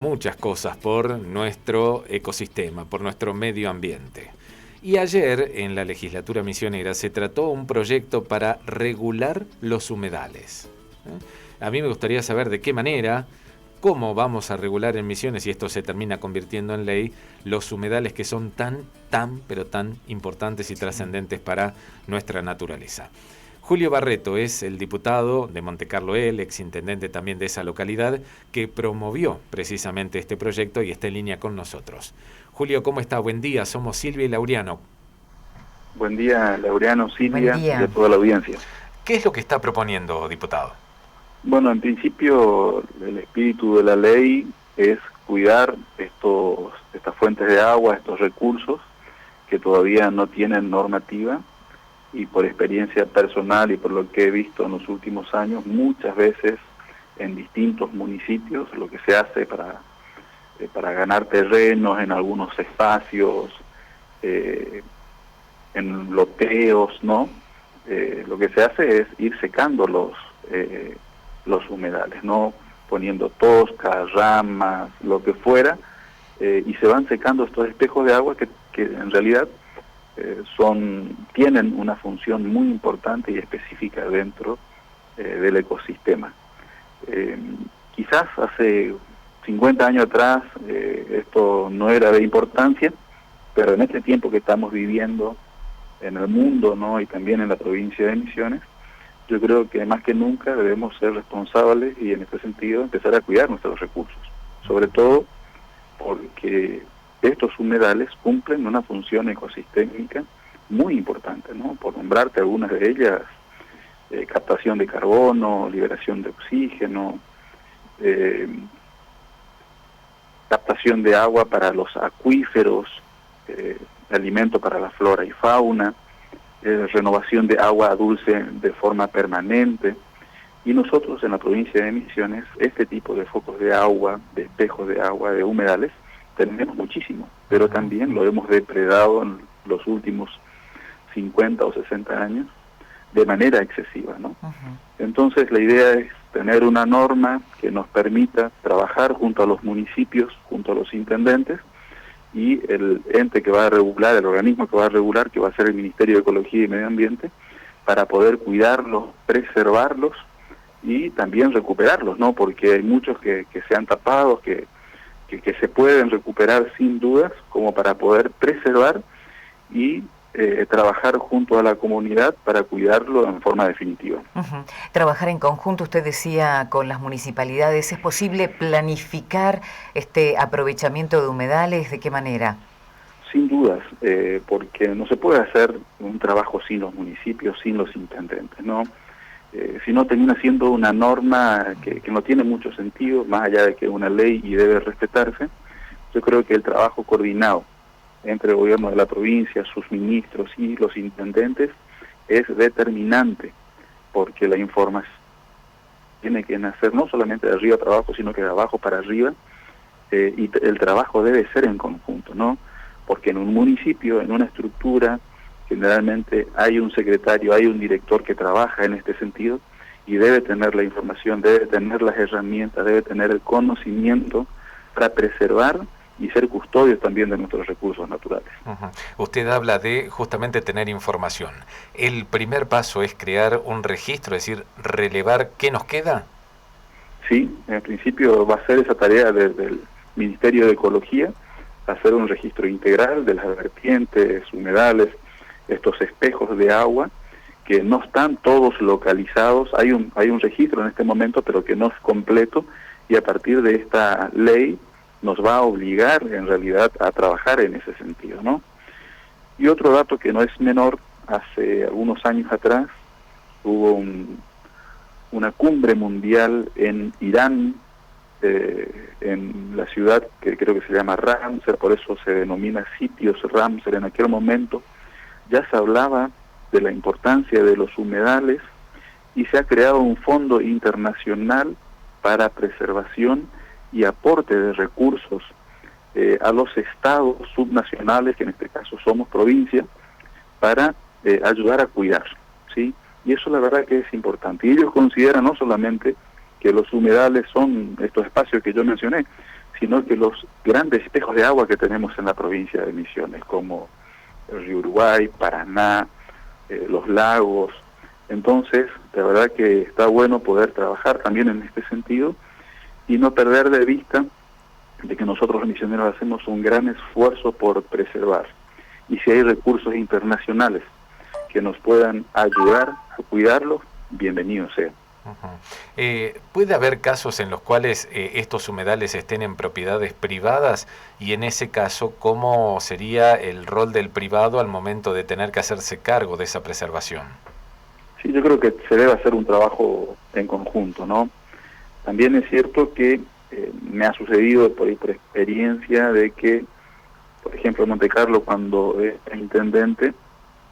Muchas cosas por nuestro ecosistema, por nuestro medio ambiente. Y ayer en la legislatura misionera se trató un proyecto para regular los humedales. A mí me gustaría saber de qué manera, cómo vamos a regular en Misiones, y esto se termina convirtiendo en ley, los humedales que son pero tan importantes y trascendentes para nuestra naturaleza. Julio Barreto es el diputado de Montecarlo, exintendente también de esa localidad, que promovió precisamente este proyecto y está en línea con nosotros. Julio, ¿cómo está? Buen día, somos Silvia y Laureano. Buen día, Laureano, Buen Silvia y a día. toda la audiencia. ¿Qué es lo que está proponiendo, diputado? Bueno, en principio el espíritu de la ley es cuidar estas fuentes de agua, estos recursos que todavía no tienen normativa, y por experiencia personal y por lo que he visto en los últimos años, muchas veces en distintos municipios lo que se hace para ganar terrenos en algunos espacios, en loteos, ¿no? Lo que se hace es ir secando los humedales, ¿no? Poniendo toscas, ramas, lo que fuera, y se van secando estos espejos de agua que en realidad tienen una función muy importante y específica dentro del ecosistema. Quizás hace 50 años atrás esto no era de importancia, pero en este tiempo que estamos viviendo en el mundo, ¿no? Y también en la provincia de Misiones, yo creo que más que nunca debemos ser responsables y en este sentido empezar a cuidar nuestros recursos, sobre todo porque estos humedales cumplen una función ecosistémica muy importante, ¿no? Por nombrarte algunas de ellas: captación de carbono, liberación de oxígeno, captación de agua para los acuíferos, alimento para la flora y fauna, renovación de agua dulce de forma permanente. Y nosotros en la provincia de Misiones, este tipo de focos de agua, de espejos de agua, de humedales, tenemos muchísimo, pero también lo hemos depredado en los últimos 50 o 60 años de manera excesiva, ¿no? Entonces la idea es tener una norma que nos permita trabajar junto a los municipios, junto a los intendentes, y el ente que va a regular, el organismo que va a regular, que va a ser el Ministerio de Ecología y Medio Ambiente, para poder cuidarlos, preservarlos y también recuperarlos, ¿no? Porque hay muchos que se han tapado, que se pueden recuperar sin dudas, como para poder preservar y trabajar junto a la comunidad para cuidarlo en forma definitiva. Trabajar en conjunto, usted decía, con las municipalidades. ¿Es posible planificar este aprovechamiento de humedales? ¿De qué manera? Sin dudas, porque no se puede hacer un trabajo sin los municipios, sin los intendentes, ¿no? Si no, termina siendo una norma que no tiene mucho sentido, más allá de que es una ley y debe respetarse. Yo creo que el trabajo coordinado entre el gobierno de la provincia, sus ministros y los intendentes es determinante, porque la información tiene que nacer no solamente de arriba para abajo, sino que de abajo para arriba, y el trabajo debe ser en conjunto, ¿no? Porque en un municipio, en una estructura, generalmente hay un secretario, hay un director que trabaja en este sentido y debe tener la información, debe tener las herramientas, debe tener el conocimiento para preservar y ser custodios también de nuestros recursos naturales. Usted habla de justamente tener información. ¿El primer paso es crear un registro, es decir, relevar qué nos queda? Sí, en principio va a ser esa tarea del Ministerio de Ecología, hacer un registro integral de las vertientes, humedales, estos espejos de agua, que no están todos localizados. Hay un registro en este momento, pero que no es completo, y a partir de esta ley nos va a obligar en realidad a trabajar en ese sentido, ¿no? Y otro dato que no es menor: hace algunos años atrás hubo una cumbre mundial en Irán, en la ciudad que creo que se llama Ramsar, por eso se denomina sitios Ramsar. En aquel momento ya se hablaba de la importancia de los humedales y se ha creado un fondo internacional para preservación y aporte de recursos a los estados subnacionales, que en este caso somos provincia, para ayudar a cuidar, ¿sí? Y eso la verdad que es importante. Y ellos consideran no solamente que los humedales son estos espacios que yo mencioné, sino que los grandes espejos de agua que tenemos en la provincia de Misiones, como el río Uruguay, Paraná, los lagos. Entonces, de verdad que está bueno poder trabajar también en este sentido y no perder de vista de que nosotros los misioneros hacemos un gran esfuerzo por preservar. Y si hay recursos internacionales que nos puedan ayudar a cuidarlos, bienvenidos sean. ¿Puede haber casos en los cuales estos humedales estén en propiedades privadas? Y en ese caso, ¿cómo sería el rol del privado al momento de tener que hacerse cargo de esa preservación? Sí, yo creo que se debe hacer un trabajo en conjunto, ¿no? También es cierto que me ha sucedido por experiencia de que, por ejemplo, en Monte Carlo, cuando era intendente,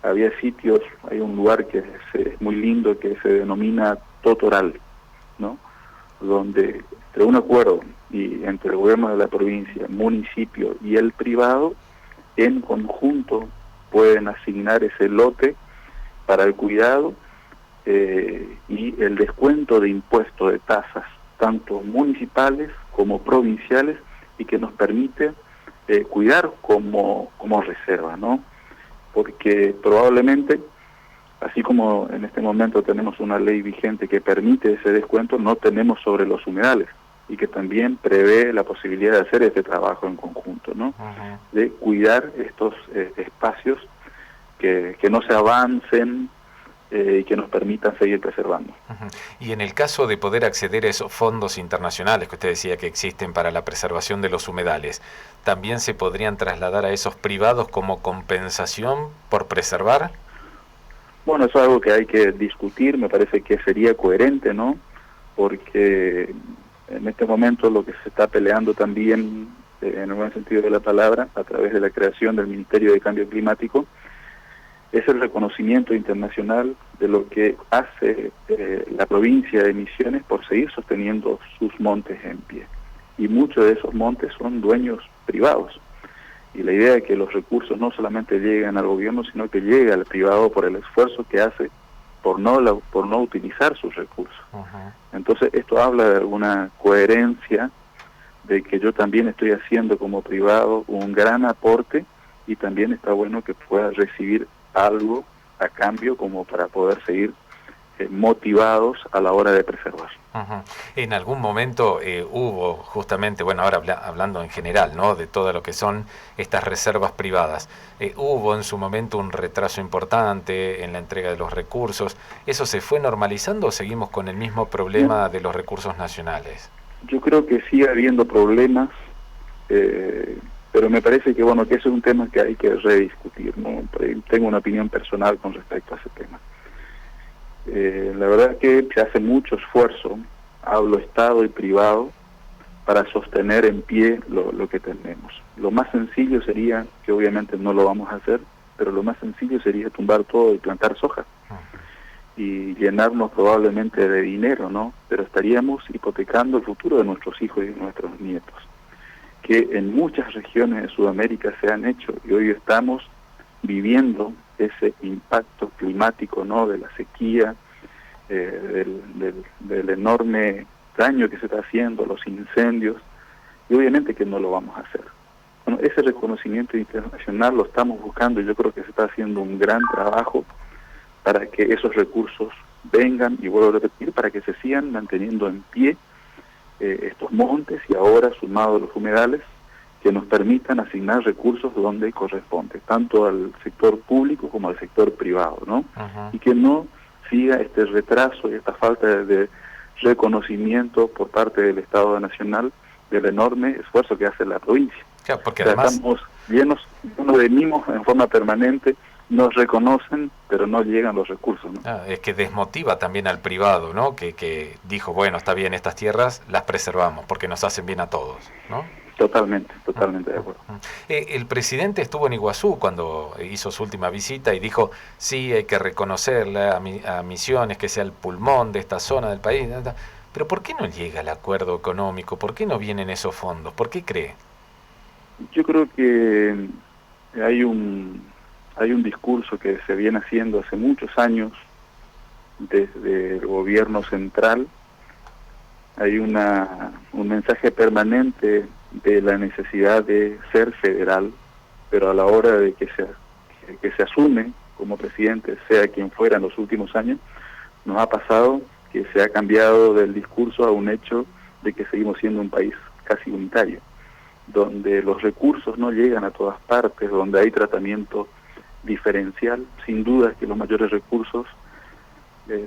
había sitios, hay un lugar que es muy lindo que se denomina Totoral, ¿no? Donde entre un acuerdo y entre el gobierno de la provincia, municipio y el privado, en conjunto pueden asignar ese lote para el cuidado y el descuento de impuestos, de tasas, tanto municipales como provinciales, y que nos permite cuidar como reserva, ¿no? Porque probablemente, así como en este momento tenemos una ley vigente que permite ese descuento, no tenemos sobre los humedales, y que también prevé la posibilidad de hacer este trabajo en conjunto, ¿no? De cuidar estos espacios que no se avancen y que nos permitan seguir preservando. Y en el caso de poder acceder a esos fondos internacionales que usted decía que existen para la preservación de los humedales, ¿también se podrían trasladar a esos privados como compensación por preservar? Bueno, eso es algo que hay que discutir, me parece que sería coherente, ¿no? Porque en este momento lo que se está peleando también, en el buen sentido de la palabra, a través de la creación del Ministerio de Cambio Climático, es el reconocimiento internacional de lo que hace la provincia de Misiones por seguir sosteniendo sus montes en pie. Y muchos de esos montes son dueños privados. Y la idea es que los recursos no solamente lleguen al gobierno, sino que llegue al privado por el esfuerzo que hace por no utilizar sus recursos. Entonces esto habla de alguna coherencia, de que yo también estoy haciendo como privado un gran aporte, y también está bueno que pueda recibir algo a cambio como para poder seguir motivados a la hora de preservar. En algún momento hubo justamente, bueno, ahora hablando en general, ¿no?, de todo lo que son estas reservas privadas, hubo en su momento un retraso importante en la entrega de los recursos. ¿Eso se fue normalizando o seguimos con el mismo problema de los recursos nacionales? Yo creo que sigue habiendo problemas, pero me parece que bueno, que ese es un tema que hay que rediscutir, ¿no? Tengo una opinión personal con respecto a ese tema. La verdad que se hace mucho esfuerzo, hablo Estado y privado, para sostener en pie lo que tenemos. Lo más sencillo sería, que obviamente no lo vamos a hacer, pero lo más sencillo sería tumbar todo y plantar soja, y llenarnos probablemente de dinero, ¿no? Pero estaríamos hipotecando el futuro de nuestros hijos y de nuestros nietos, que en muchas regiones de Sudamérica se han hecho, y hoy estamos viviendo ese impacto climático, ¿no?, de la sequía, del enorme daño que se está haciendo, los incendios, y obviamente que no lo vamos a hacer. Bueno, ese reconocimiento internacional lo estamos buscando, y yo creo que se está haciendo un gran trabajo para que esos recursos vengan, y vuelvo a repetir, para que se sigan manteniendo en pie estos montes, y ahora sumados los humedales, que nos permitan asignar recursos donde corresponde, tanto al sector público como al sector privado, ¿no? Y que no siga este retraso y esta falta de reconocimiento por parte del Estado Nacional del enorme esfuerzo que hace la provincia. Claro, porque además estamos llenos de mimos en forma permanente, nos reconocen, pero no llegan los recursos, ¿no? Es que desmotiva también al privado, ¿no? Que dijo, bueno, está bien, estas tierras las preservamos porque nos hacen bien a todos, ¿no? Totalmente de acuerdo. El presidente estuvo en Iguazú cuando hizo su última visita y dijo, sí, hay que reconocerle a Misiones que sea el pulmón de esta zona del país. Pero ¿por qué no llega el acuerdo económico? ¿Por qué no vienen esos fondos? ¿Por qué cree? Yo creo que hay un discurso que se viene haciendo hace muchos años desde el gobierno central. Hay un mensaje permanente de la necesidad de ser federal, pero a la hora de que se asume como presidente, sea quien fuera en los últimos años, nos ha pasado que se ha cambiado del discurso a un hecho de que seguimos siendo un país casi unitario, donde los recursos no llegan a todas partes, donde hay tratamiento diferencial. Sin duda que los mayores recursos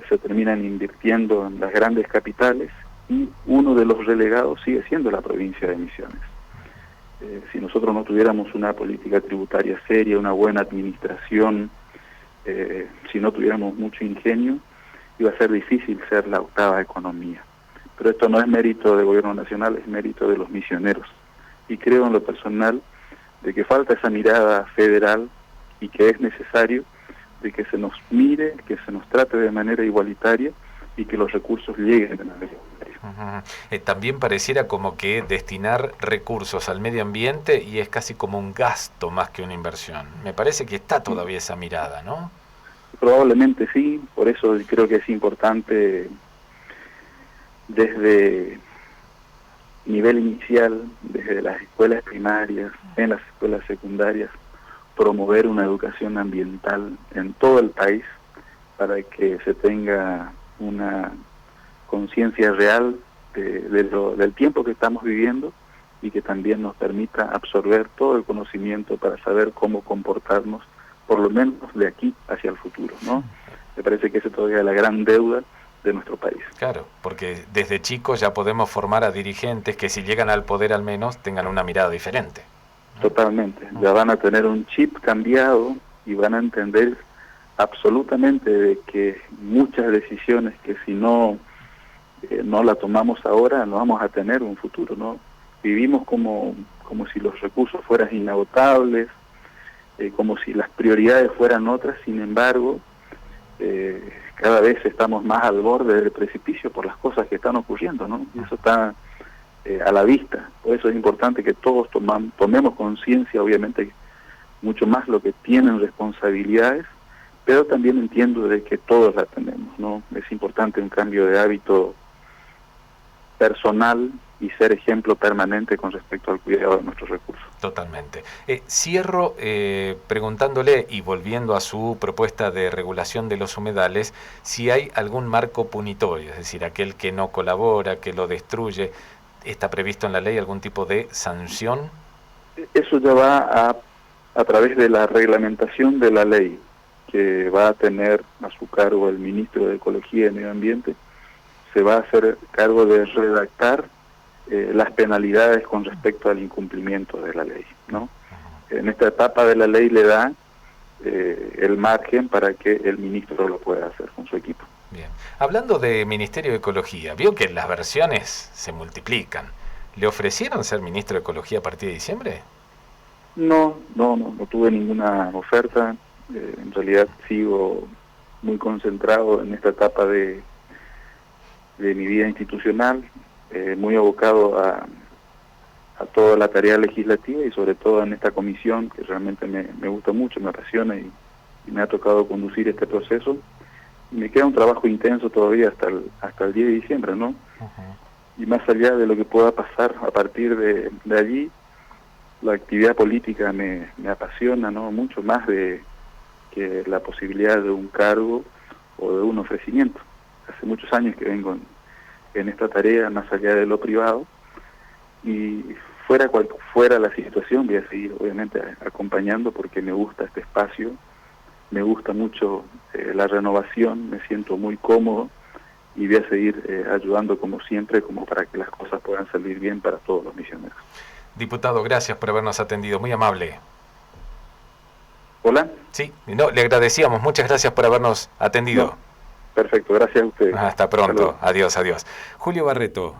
se terminan invirtiendo en las grandes capitales y uno de los relegados sigue siendo la provincia de Misiones. Si nosotros no tuviéramos una política tributaria seria, una buena administración, si no tuviéramos mucho ingenio, iba a ser difícil ser la octava economía. Pero esto no es mérito del gobierno nacional, es mérito de los misioneros. Y creo en lo personal de que falta esa mirada federal y que es necesario de que se nos mire, que se nos trate de manera igualitaria y que los recursos lleguen de manera igualitaria. También pareciera como que destinar recursos al medio ambiente y es casi como un gasto más que una inversión. Me parece que está todavía esa mirada, ¿no? Probablemente sí, por eso creo que es importante desde nivel inicial, desde las escuelas primarias, en las escuelas secundarias, promover una educación ambiental en todo el país para que se tenga una conciencia real del tiempo que estamos viviendo y que también nos permita absorber todo el conocimiento para saber cómo comportarnos, por lo menos de aquí hacia el futuro, ¿no? Me parece que esa todavía es la gran deuda de nuestro país. Claro, porque desde chicos ya podemos formar a dirigentes que si llegan al poder al menos tengan una mirada diferente. Totalmente, ya van a tener un chip cambiado y van a entender absolutamente de que muchas decisiones que si no la tomamos ahora no vamos a tener un futuro, ¿no? Vivimos como si los recursos fueran inagotables, como si las prioridades fueran otras, sin embargo, cada vez estamos más al borde del precipicio por las cosas que están ocurriendo, ¿no? Y eso está a la vista. Por eso es importante que todos tomemos conciencia, obviamente, mucho más lo que tienen responsabilidades, pero también entiendo de que todos la tenemos, ¿no? Es importante un cambio de hábito personal y ser ejemplo permanente con respecto al cuidado de nuestros recursos. Totalmente. Cierro preguntándole y volviendo a su propuesta de regulación de los humedales, si hay algún marco punitorio, es decir, aquel que no colabora, que lo destruye. ¿Está previsto en la ley algún tipo de sanción? Eso ya va a través de la reglamentación de la ley, que va a tener a su cargo el ministro de Ecología y Medio Ambiente. Se va a hacer cargo de redactar las penalidades con respecto al incumplimiento de la ley, ¿no? En esta etapa de la ley le da el margen para que el ministro lo pueda hacer con su equipo. Bien. Hablando de Ministerio de Ecología, vio que las versiones se multiplican. ¿Le ofrecieron ser ministro de Ecología a partir de diciembre? No tuve ninguna oferta. En realidad sigo muy concentrado en esta etapa de mi vida institucional, muy abocado a toda la tarea legislativa y sobre todo en esta comisión que realmente me gusta mucho, me apasiona y me ha tocado conducir este proceso. Me queda un trabajo intenso todavía hasta el 10 de diciembre, ¿no? Y más allá de lo que pueda pasar a partir de allí, la actividad política me apasiona, ¿no? Mucho más que la posibilidad de un cargo o de un ofrecimiento. Hace muchos años que vengo en esta tarea, más allá de lo privado, y fuera cual fuera la situación, voy a seguir obviamente acompañando porque me gusta este espacio, me gusta mucho la renovación, me siento muy cómodo y voy a seguir ayudando como siempre, como para que las cosas puedan salir bien para todos los misioneros. Diputado, gracias por habernos atendido, muy amable. ¿Hola? Sí, no, le agradecíamos, muchas gracias por habernos atendido. No, perfecto, gracias a ustedes. Hasta pronto, adiós. Julio Barreto.